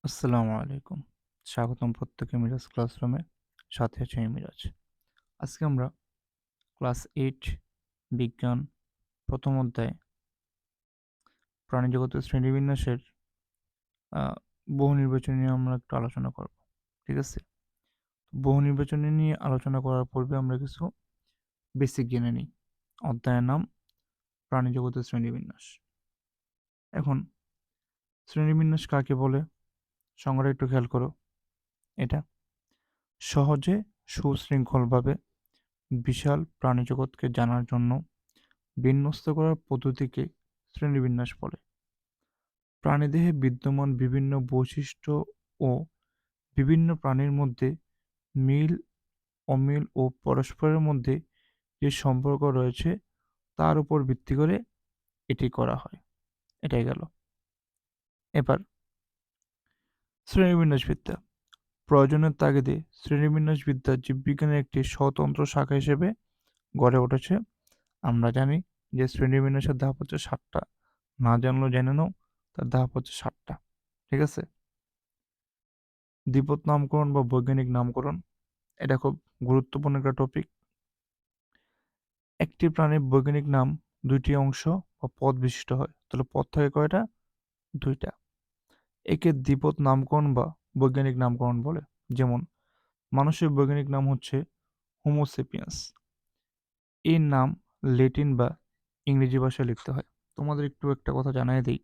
আসসালামু আলাইকুম। স্বাগতম প্রত্যেককে মিরাজ ক্লাসরুমে। সাথে আছি আমি মিরাজ। আজকে আমরা ক্লাস 8 বিজ্ঞান ১ম অধ্যায় প্রাণীজগতের শ্রেণীবিন্যাসের আ বহু নির্বাচনী নিয়ে আমরা একটু আলোচনা করব। ঠিক আছে? বহু নির্বাচনী নিয়ে আলোচনা করার পূর্বে আমরা কিছু বেসিক জেনে নিই। অধ্যায়ের নাম প্রাণীজগতের শ্রেণীবিন্যাস। এখন শ্রেণীবিন্যাস কাকে বলে? সংজ্ঞাটা একটু খেয়াল করো। এটা সহজে সুশৃঙ্খলভাবে বিশাল প্রাণীজগৎকে জানার জন্য বিন্যস্ত করার পদ্ধতিকে শ্রেণীবিন্যাস বলে। প্রাণীদেহে বিদ্যমান বিভিন্ন বৈশিষ্ট্য ও বিভিন্ন প্রাণীর মধ্যে মিল, অমিল ও পরস্পরের মধ্যে যে সম্পর্ক রয়েছে তার উপর ভিত্তি করে এটি করা হয়। এটাই গেল। এবার শ্রেণীবিন্যাসবিদ্যা। প্রয়োজনের তাগিদে শ্রেণীবিন্যাসবিদ্যা জীববিজ্ঞানের একটি স্বতন্ত্র শাখা হিসেবে গড়ে উঠেছে। আমরা জানি যে শ্রেণীবিন্যাসের ধাপ হচ্ছে ৭টা। না জানলেও জেনে নাও, তার ধাপ হচ্ছে ৭টা। ঠিক আছে? দ্বিপদ নামকরণ বা বৈজ্ঞানিক নামকরণ এটা খুব গুরুত্বপূর্ণ একটা টপিক। একটি প্রাণীর বৈজ্ঞানিক নাম ২টি অংশ বা পদ বিশিষ্ট হয়। তাহলে পদ থাকে কয়টা? ২টা। একে দ্বিপদ নামকরণ বা বৈজ্ঞানিক নামকরণ বলে। যেমন মানুষের বৈজ্ঞানিক নাম হচ্ছে হোমো সেপিয়েন্স। এর নাম ল্যাটিন বা ইংরেজি ভাষায় লিখতে হয়। তোমাদের একটু একটা কথা জানাই দেই।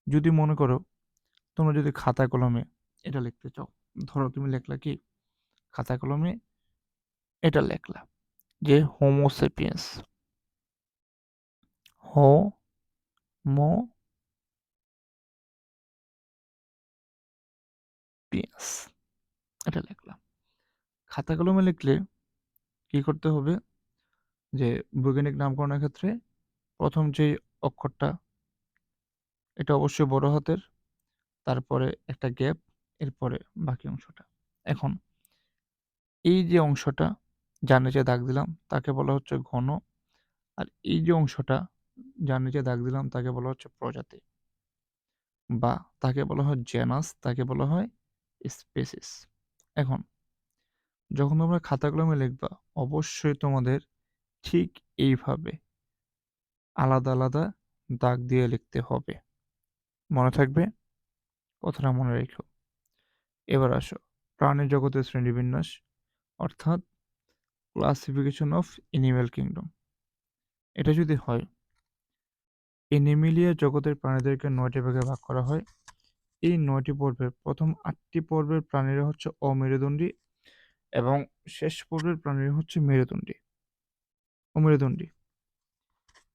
যদি মনে করো তোমরা যদি খাতায় কলমে এটা লিখতে চাও, ধরো তুমি লেখলা কি? খাতায় কলমে এটা লেখলা যে হোমো সেপিয়েন্স। হোমো পিয়াস এটা লিখলাম। খাতা কলমে লিখলে কি করতে হবে? যে বৈজ্ঞানিক নামকরণের ক্ষেত্রে ১ম যেই অক্ষরটা এটা অবশ্যই বড় হাতের, তারপরে একটা গ্যাপ, এরপরে বাকি অংশটা। এখন এই যে অংশটা যার নিচে দাগ দিলাম তাকে বলা হচ্ছে ঘন, আর এই যে অংশটা যার নিচে দাগ দিলাম তাকে বলা হচ্ছে প্রজাতি, বা তাকে বলা হয় জেনাস, তাকে বলা হয় স্পেসিস। এখন যখন তোমরা খাতা কলমে লিখবা অবশ্যই তোমাদের ঠিক এইভাবে আলাদা আলাদা দাগ দিয়ে লিখতে হবে। মনে থাকবে? কথাটা মনে রেখো। এবার আসো প্রাণী জগতের শ্রেণীবিন্যাস, অর্থাৎ ক্লাসিফিকেশন অফ এনিম্যাল কিংডম। এটা যদি হয়, এনিমেলিয়া জগতের প্রাণীদেরকে ৯টি ভাগে ভাগ করা হয়। এই ৯টি পর্বের প্রথম ৮টি পর্বের প্রাণীরা হচ্ছে অমেরুদণ্ডী এবং শেষ পর্বের প্রাণীরা হচ্ছে মেরুদণ্ডী। অমেরুদণ্ডী।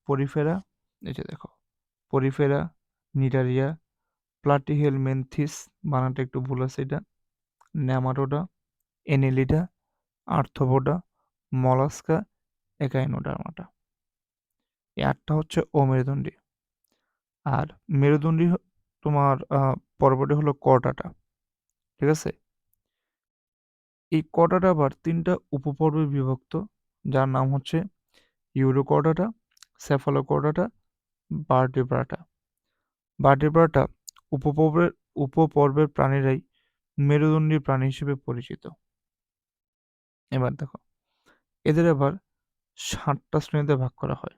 পরিফেরা, এই যে দেখো, পরিফেরা, নিটারিয়া, প্লাটিহেলমিনথিস, বানানটা একটু ভুল আছে এটা, নেমাটোডা, এনেলিডা, আর্থ্রোপোডা, মলাস্কা, একাইনোডার্মাটা। এই ৮টা হচ্ছে অমেরুদণ্ডী। আর মেরুদণ্ডী তোমার পর্বটি হলো কর্ডাটা। ঠিক আছে? এই কর্ডাটা আবার ৩টা উপপর্বে বিভক্ত, যার নাম হচ্ছে ইউরোকর্ডাটা, সেফালোকর্ডাটা, ভার্টিব্রাটা। ভার্টিব্রাটা উপপর্বের উপপর্বের প্রাণীরাই মেরুদণ্ডী প্রাণী হিসেবে পরিচিত। এবার দেখো, এদের আবার ৭টা শ্রেণীতে ভাগ করা হয়,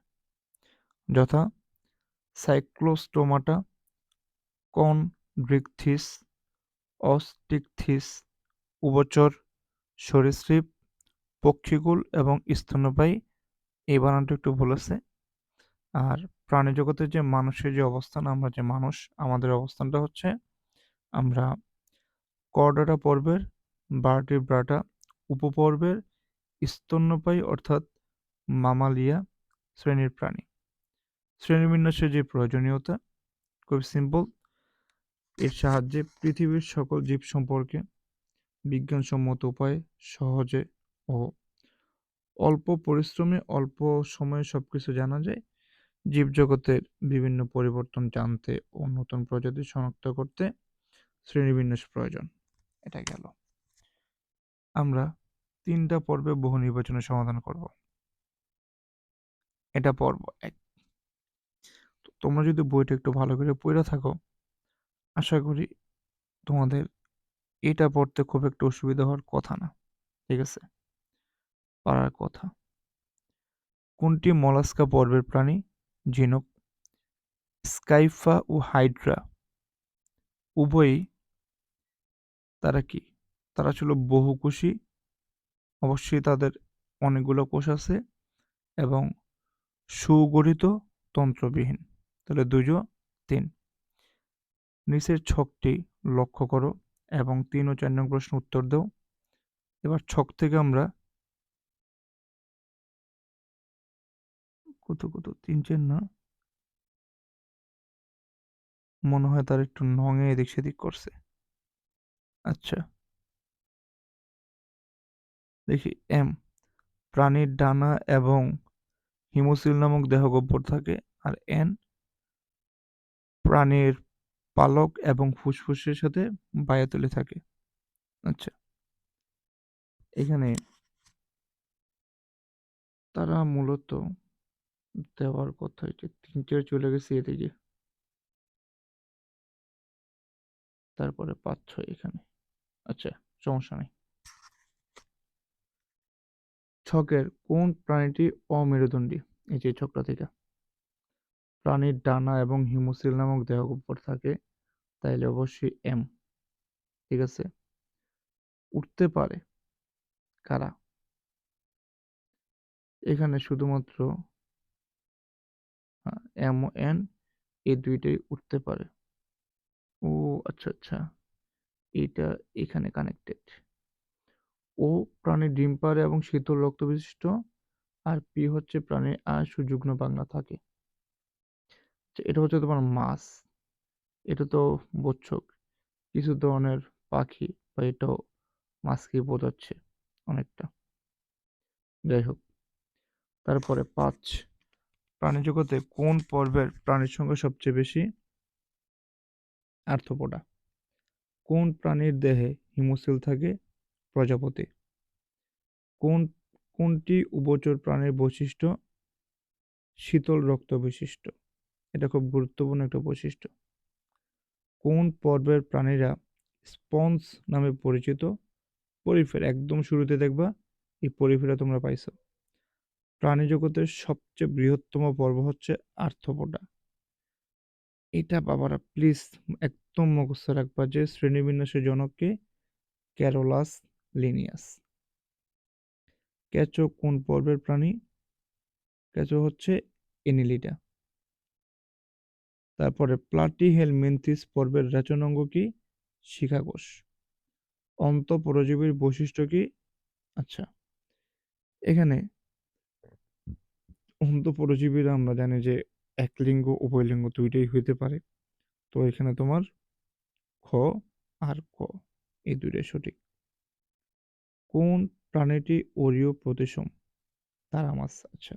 যথা সাইক্লোস্টোমাটা, কনড্রিকথিস, অস্টিকথিস, উভচর, সরীসৃপ, পক্ষীকুল এবং স্তন্যপায়ী। এই বানানটা একটু ভুল আছে। আর প্রাণী জগতের যে মানুষের যে অবস্থান, আমরা যে মানুষ, আমাদের অবস্থানটা হচ্ছে আমরা কর্ডাটা পর্বের ভার্টিব্রাটা উপপর্বের স্তন্যপায়ী অর্থাৎ মামালিয়া শ্রেণীর প্রাণী। শ্রেণীবিন্যাসের যে প্রয়োজনীয়তা খুব সিম্পল। এর সাহায্যে পৃথিবীর সকল জীব সম্পর্কে বিজ্ঞানসম্মত উপায়ে সহজে ও অল্প পরিশ্রমে অল্প সময়ে সবকিছু জানা যায়। জীবজগতের বিভিন্ন পরিবর্তন জানতে ও নতুন প্রজাতি শনাক্ত করতে শ্রেণীবিন্যাস প্রয়োজন। এটা গেল। আমরা ৩টা পর্বে বহু নির্বাচনের সমাধান করব। এটা পর্ব ১। তোমরা যদি বইটা একটু ভালো করে পইড়া থাকো, আশা করি তোমাদের এটা পড়তে খুব একটা অসুবিধা হওয়ার কথা না। ঠিক আছে? পারার কথা। কোনটি মলাস্কা পর্বের প্রাণী? ঝিনুক, স্কাইফা ও হাইড্রা উভয়ই তারা কি? তারা ছিল বহুকোষী। অবশ্যই তাদের অনেকগুলো কোষ আছে এবং সুগঠিত তন্ত্রবিহীন। তাহলে ২-৩। নিচের ছকটি লক্ষ্য করো এবং ৩ ও ৪ নং প্রশ্নের উত্তর দাও। এবার ছক থেকে আমরা কত ৩-৪ না? মনে হয় তারা একটু নঙে এদিক সেদিক করছে। আচ্ছা, দেখি এম। প্রাণীর ডানা এবং হিমোসিল নামক দেহগহ্বর থাকে। আর এন। প্রাণীর পালক এবং ফুসফুসের সাথে বায়ুতলে থাকে। আচ্ছা, এখানে তারা মূলত দেওয়ার কথা এটা ৩-৪ চলে গেছে এদিকে। তারপরে ৫-৬ এখানে। আচ্ছা, সমস্যা নাই। ছকের কোন প্রাণীটি অমেরুদণ্ডী? এই যে ছকটা থেকে। প্রাণীর ডানা এবং হিমোসিল নামক দেহগহ্বর থাকে, তাইলে অবশ্যই এম। ঠিক আছে? উঠতে পারে কারা? এখানে শুধুমাত্র এম ও এন এই দুইটাই উঠতে পারে। ও আচ্ছা আচ্ছা, এটা এখানে কানেক্টেড। ও প্রাণীর ডিম পাড়ে এবং শীতল রক্ত বিশিষ্ট, আর পি হচ্ছে প্রাণীর আয়ু যুগ্ম পাখনা থাকে। এটা হচ্ছে তোমার মাছ। এটা তো বচ্ছক কিছু ধরনের পাখি, বা এটাও মাছকে বোঝাচ্ছে অনেকটা। যাই হোক, তারপরে ৫। প্রাণীজগতে কোন পর্বের প্রাণীর সংখ্যা সবচেয়ে বেশি? আর্থ্রোপোডা। কোন প্রাণীর দেহে হিমোসিল থাকে? প্রজাপতি। কোন কোনটি উভচর প্রাণীর বৈশিষ্ট্য? শীতল রক্ত বিশিষ্ট। এটা খুব গুরুত্বপূর্ণ একটা বৈশিষ্ট্য। কোন পর্বের প্রাণীরা স্পঞ্জ নামে পরিচিত? পরিফের, একদম শুরুতে দেখবা এই পরিফেরা তোমরা পাইছো। প্রাণী জগতের সবচেয়ে বৃহত্তম পর্ব হচ্ছে আর্থ্রোপোডা। এটা বাবারা প্লিজ একদম মুখস্থ রাখবা যে শ্রেণীবিন্যাসের জনককে? Carolus Linnaeus. কেঁচো কোন পর্বের প্রাণী? কেঁচো হচ্ছে এনিলিডা। তারপরে প্লাটিহেলমিনথিস পর্বের রেচনাঙ্গ কি? শিখাকোষ। অন্তঃপরজীবীর বৈশিষ্ট্য কি? আচ্ছা, এখানে অন্তঃপরজীবীরা আমরা জানি যে একলিঙ্গ উভয়লিঙ্গ দুইটাই হইতে পারে। তো এখানে তোমার খ আর ক এই দুইটাই সঠিক। কোন প্রাণীটি অরীয় প্রতিসম? তারা মাছ। আচ্ছা,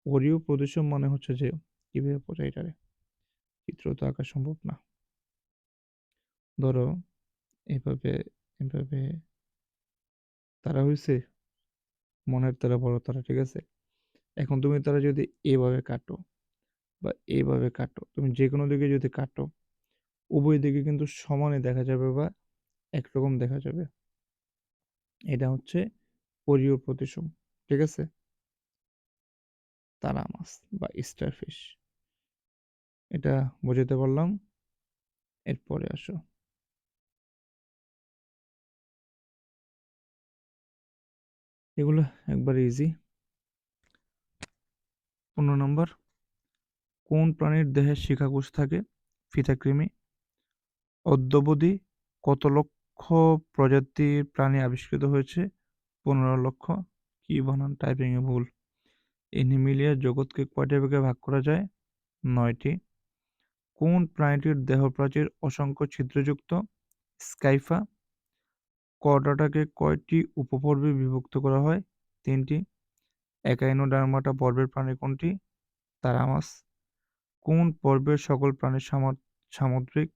অরীয় প্রতিসম মানে হচ্ছে যে কিভাবে বোঝায় এটারে? চিত্র তো আঁকা সম্ভব না। ধরো এভাবে এভাবে তারা হইছে মনের তারা, বড় তারা, ঠিক আছে? এখন তুমি তারা যদি এভাবে কাটো বা এইভাবে কাটো, তুমি যে কোনো দিকে যদি কাটো, উভয় দিকে কিন্তু সমানে দেখা যাবে বা একরকম দেখা যাবে। এটা হচ্ছে অরীয় প্রতিসম। ঠিক আছে? তারা মাছ বা স্টারফিশ। এটা বোঝাতে পারলাম। এরপরে আসো, এগুলো একবারে ইজি। ১৫ নম্বর। কোন প্রাণীর দেহে শিখাকোষ থাকে? ফিতাকৃমি। অদ্যাবধি কত লক্ষ প্রজাতির প্রাণী আবিষ্কৃত হয়েছে? ১৫ লক্ষ। কি বানান, টাইপিং এ ভুল। এনিমিলিয়া জগৎকে কয়টা ভাগে ভাগ করা যায়? ৯টি। কোন প্রাণীটির দেহপ্রাচীর অসংখ্য ছিদ্রযুক্ত? স্কাইফা। কর্ডাটাকে কয়টি উপপর্বে বিভক্ত করা হয়? ৩টি। একাইনোডার্মাটা পর্বের প্রাণী কোনটি? তারা মাছ। কোন পর্বের সকল প্রাণী সামুদ্রিক?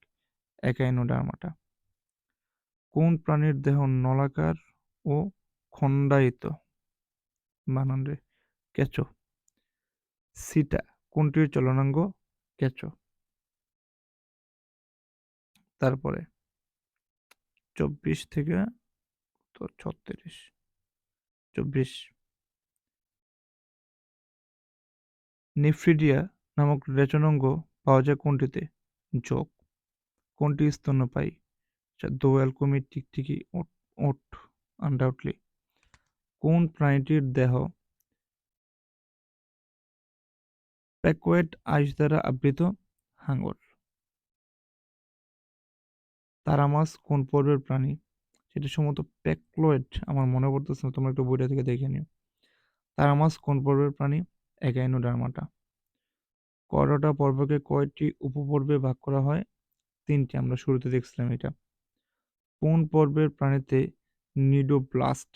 একাইনোডার্মাটা। কোন প্রাণীর দেহ নলাকার ও খণ্ডায়িত? বানান রে, কেঁচো। সিটা কোনটির চলনাঙ্গ? কেঁচো। তারপরে 24 থেকে 36, 24। নেফ্রিডিয়া নামক রেচনাঙ্গ পাওয়া যায় কোনটিতে? যোগ। কোনটি স্তন্যপায়ী? দোয়েল, কুমির, টিকটিকি, ওট। ওট আনডাউটলি। কোন প্রাণীটির দেহ প্যাকওয়েট আইস দ্বারা আবৃত? হাঙর। তারা মাছ কোন পর্বের প্রাণী? সেটা সম্ভবত প্যাকলোয়েড, আমার মনে পড়তেছে না, তোমরা একটু বইটা থেকে দেখে নিও। তারা মাছ কোন পর্বের প্রাণী? এগাইনোডার্মাটা। করডা পর্বকে কয়টি উপপর্বে ভাগ করা হয়? 3টি, আমরা শুরুতে দেখছিলাম এটা। কোন পর্বের প্রাণীতে নিডোব্লাস্ট,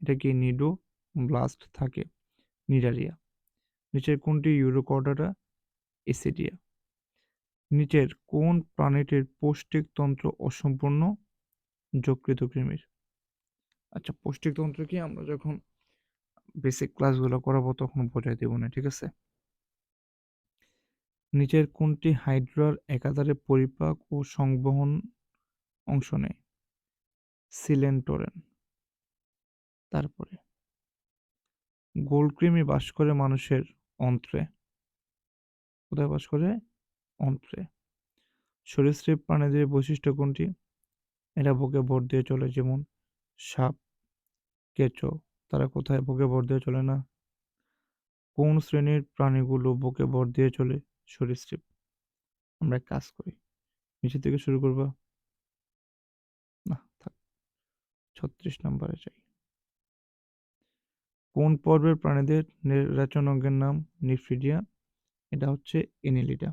এটা কি নিডোব্লাস্ট থাকে? নিডারিয়া। নিচের কোনটি ইউরোকর্ডাটা? এসিডিয়া। নিচের কোন প্রাণীটির পৌষ্টিক তন্ত্র অসম্পূর্ণ? যকৃত কৃমির। আচ্ছা, পৌষ্টিক তন্ত্র কি আমরা যখন বেসিক ক্লাসগুলো করাবো তখন বোঝাই দেব না, ঠিক আছে? নিচের কোনটি হাইড্রার একাধারে পরিপাক ও সংবহন অংশ নেয়? সিলেন্টোরেন। তারপরে গোলকৃমি বাস করে মানুষের অন্ত্রে। কোথায় বাস করে? অন্ত্রে। সরীসৃপ প্রাণীদের বৈশিষ্ট্য কোনটি? এরা বুকে ভর দিয়ে চলে, যেমন সাপ, কেঁচো। তারা কোথায় বুকে ভর দিয়ে চলে না? কোন শ্রেণীর প্রাণীগুলো বুকে ভর দিয়ে চলে? সরীসৃপ। আমরা এক কাজ করি, নিচে থেকে শুরু করবা? না থাক, 36 নম্বরে যাই। কোন পর্বের প্রাণীদের রেচনাঙ্গের নাম নিফ্রিডিয়া? এটা হচ্ছে এনিলিডা।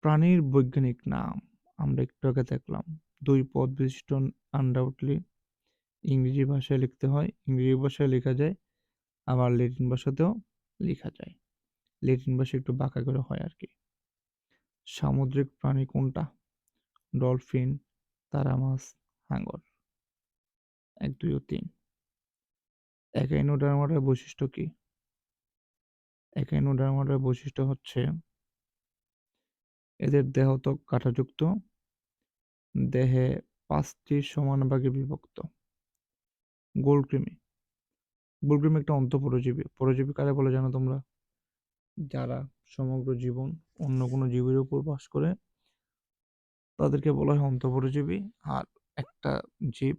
প্রাণীর বৈজ্ঞানিক নাম আমরা একটু আগে দেখলাম, 2 পদ বিশিষ্ট। আনডাউটলি ইংরেজি ভাষায় লিখতে হয়, ইংরেজি ভাষায় লেখা যায়, আবার ল্যাটিন ভাষাতেও লেখা যায়। ল্যাটিন ভাষা একটু বাঁকা করে হয় আর কি। সামুদ্রিক প্রাণী কোনটা? ডলফিন, তারা মাছ, হাঙর। 1, 2 ও 3। একাইনোডার্মাটার বৈশিষ্ট্য কি? একাইনোডার্মাটার বৈশিষ্ট্য হচ্ছে এদের দেহত্বক কাঁটাযুক্ত, দেহে 5টি সমান ভাগে বিভক্ত। গোলকৃমি। গোলকৃমি একটা অন্তঃপরজীবী। পরজীবী কারে বলে জানো তোমরা? যারা সমগ্র জীবন অন্য কোনো জীবের উপর বাস করে তাদেরকে বলা হয় অন্তঃপরজীবী। আর একটা জীব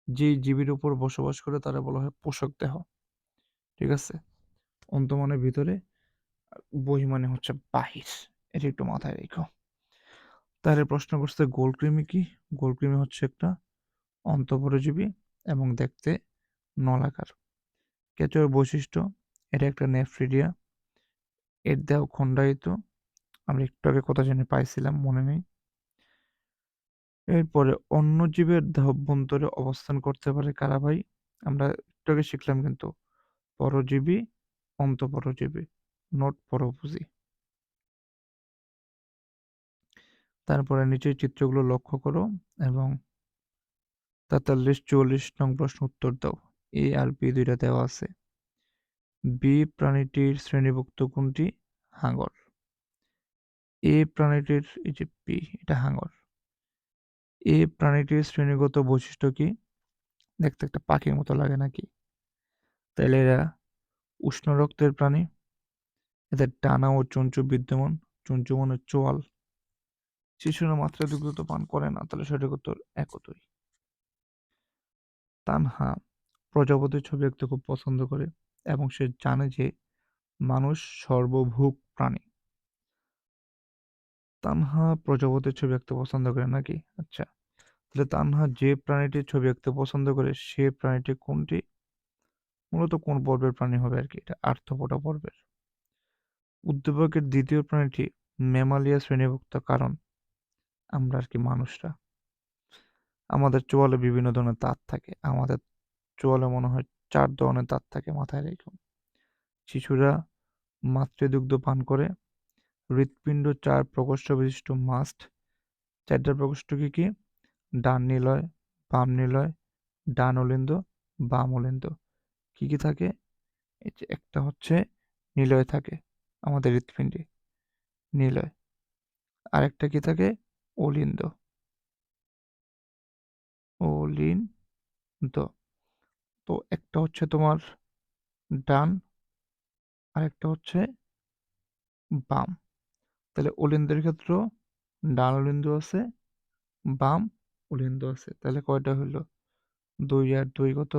যে জীবের উপর বসবাস করে তারা বলা হয় পোষক দেহ, ঠিক আছে? অন্ত মানে ভিতরে, বহি মানে হচ্ছে বাহির। এটা একটু মাথায় রেখো। তাহলে প্রশ্ন করছে গোলকৃমি কি? গোলকৃমি হচ্ছে একটা অন্তঃপরজীবী এবং দেখতে নলাকার। কেঁচোর বৈশিষ্ট্য, এটা একটা নেফ্রিডিয়া। এর দেহ খণ্ডায়িত। আমরা একটু আগে কথা জেনে পাইছিলাম, মনে নেই। এরপরে অন্য জীবের দেহাভ্যন্তরে অবস্থান করতে পারে কারা ভাই? আমরা একটু আগে শিখলাম কিন্তু, পরজীবী, অন্তঃপরজীবী, নট পরভোজী। তারপরে নিচের চিত্রগুলো লক্ষ্য করো এবং 43-44 নং প্রশ্ন উত্তর দাও। এ আর বি দুইটা দেওয়া আছে। বি প্রাণীটির শ্রেণীভুক্ত কোনটি? হাঙর। এ প্রাণীটির, এই যে বি, এটা হাঙর। এ প্রাণীটির শ্রেণীগত বৈশিষ্ট্য কি? দেখতে একটা পাখির মতো লাগে নাকি? তাহলে এরা উষ্ণ রক্তের প্রাণী। এদের ডানা ও চঞ্চু বিদ্যমান। চঞ্চু মানে চোয়াল। শিশুরা মাত্রা দুগ্ধ পান করে না, তাহলে সঠিক উত্তর একতই। তানহা প্রজাপতির ছবি আঁকতে খুব পছন্দ করে এবং সে জানে যে মানুষ সর্বভুক প্রাণী। তানহা প্রজাপতির ছবি আঁকতে পছন্দ করে নাকি? আচ্ছা, তাহলে তানহা যে প্রাণীটির ছবি আঁকতে পছন্দ করে সে প্রাণীটি কোনটি? মূলত কোন পর্বের প্রাণী হবে আর কি? এটা আর্থ্রোপোডা পর্বের। উদ্দীপকের দ্বিতীয় প্রাণীটি ম্যামালিয়া শ্রেণীভুক্ত কারণ আমরা আর কি মানুষরা, আমাদের চোয়ালে বিভিন্ন ধরনের দাঁত থাকে। আমাদের চোয়ালে মনে হয় 4 ধরনের দাঁত থাকে, মাথায় রেখো। শিশুরা মাতৃদুগ্ধ পান করে। হৃৎপিণ্ড 4 প্রকোষ্ঠ বিশিষ্ট মাস্ট। 4টা প্রকোষ্ঠ কি কি? ডান নিলয়, বাম নিলয়, ডান অলিন্দ, বাম অলিন্দ। কি কি থাকে? এই যে একটা হচ্ছে নিলয় থাকে আমাদের হৃৎপিণ্ডে, নিলয়। আরেকটা কি থাকে? অলিন্দ। অলিন্দ। তো একটা হচ্ছে তোমার ডান, আর একটা হচ্ছে বাম। তাহলে অলিন্দের ক্ষেত্রেও ডান অলিন্দ আছে, বাম অলিন্দ আছে। তাহলে কয়টা হইলো? 2 আর 2 কত?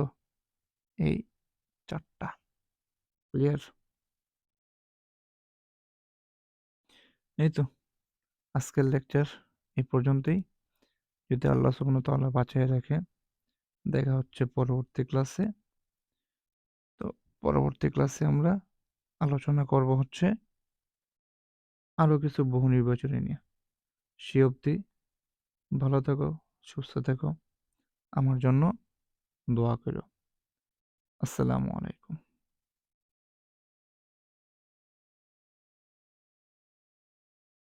এই 4টা। ক্লিয়ার? এই তো আজকের লেকচার এই পর্যন্তই। যদি আল্লাহ সুবহানাহু ওয়া তাআলা বাঁচিয়ে রাখে, দেখা হচ্ছে পরবর্তী ক্লাসে। তো পরবর্তী ক্লাসে আমরা আলোচনা করব হচ্ছে আরো কিছু বহু নির্বাচনী নিয়ে। সে অবধি ভালো থেকো, সুস্থ থেকো, আমার জন্য দোয়া করো। আসসালামু আলাইকুম।